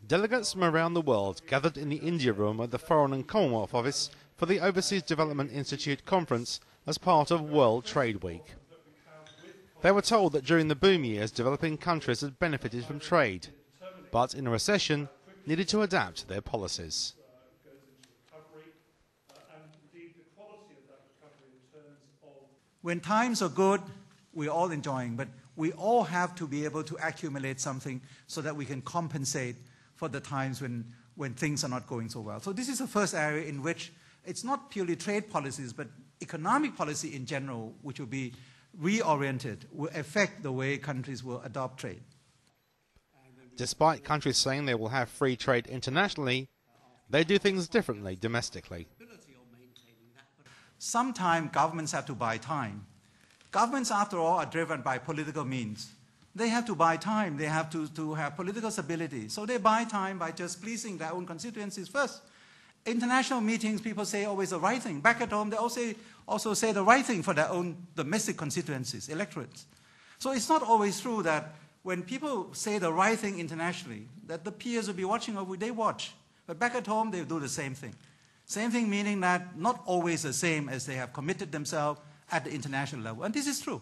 Delegates from around the world gathered in the India room at the Foreign and Commonwealth Office for the Overseas Development Institute conference as part of World Trade Week. They were told that during the boom years, developing countries had benefited from trade, but in a recession needed to adapt their policies. When times are good, we're all enjoying, but we all have to be able to accumulate something so that we can compensate for the times when things are not going so well. So this is the first area in which it's not purely trade policies, but economic policy in general, which will be reoriented, will affect the way countries will adopt trade. Despite countries saying they will have free trade internationally, they do things differently domestically. Sometimes governments have to buy time. Governments, after all, are driven by political means. They have to buy time. They have to have political stability. So they buy time by just pleasing their own constituencies first. International meetings, people say always the right thing. Back at home, they also say the right thing for their own domestic constituencies, electorates. So it's not always true that when people say the right thing internationally, that the peers will be watching or they watch. But back at home, they do the same thing. Same thing meaning that not always the same as they have committed themselves at the international level. And this is true.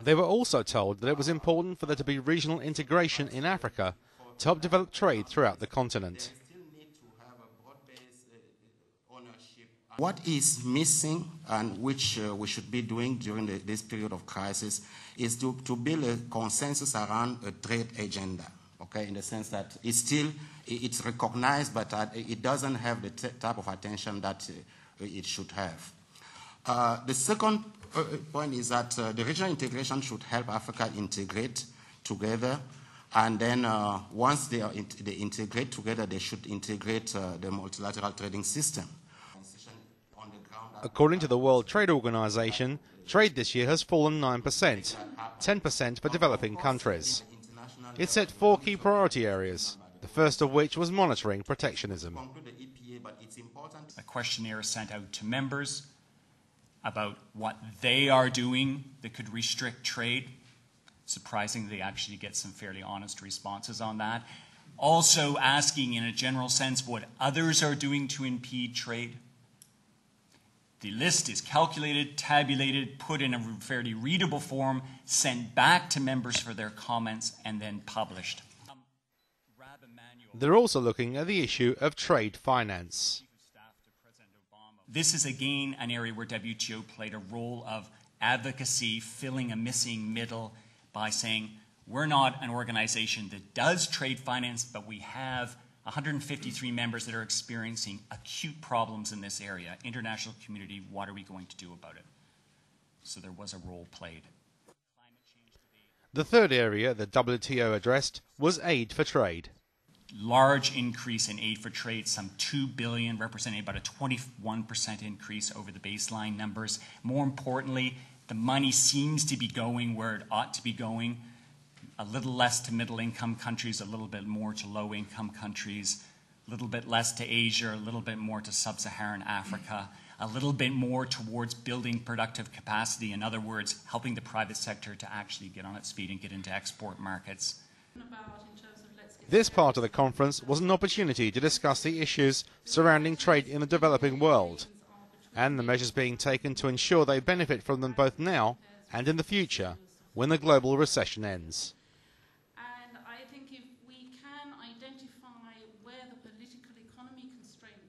They were also told that it was important for there to be regional integration in Africa to help develop trade throughout the continent. What is missing and which we should be doing during this period of crisis is to build a consensus around a trade agenda, okay, in the sense that it's recognized, but it doesn't have the type of attention that it should have. The second point is that the regional integration should help Africa integrate together, and then once they integrate together, they should integrate the multilateral trading system. According to the World Trade Organization, trade this year has fallen 9%, 10% for developing countries. It set 4 key priority areas, the first of which was monitoring protectionism. A questionnaire sent out to members about what they are doing that could restrict trade. Surprisingly, they actually get some fairly honest responses on that. Also asking in a general sense what others are doing to impede trade. The list is calculated, tabulated, put in a fairly readable form, sent back to members for their comments, and then published. They're also looking at the issue of trade finance. This is again an area where WTO played a role of advocacy, filling a missing middle by saying, we're not an organization that does trade finance, but we have 153 members that are experiencing acute problems in this area. International community, what are we going to do about it? So there was a role played. The third area the WTO addressed was aid for trade. Large increase in aid for trade, some $2 billion, representing about a 21% increase over the baseline numbers. More importantly, the money seems to be going where it ought to be going. A little less to middle-income countries, a little bit more to low-income countries, a little bit less to Asia, a little bit more to sub-Saharan Africa, a little bit more towards building productive capacity, in other words, helping the private sector to actually get on its feet and get into export markets. This part of the conference was an opportunity to discuss the issues surrounding trade in the developing world and the measures being taken to ensure they benefit from them both now and in the future when the global recession ends. And I think if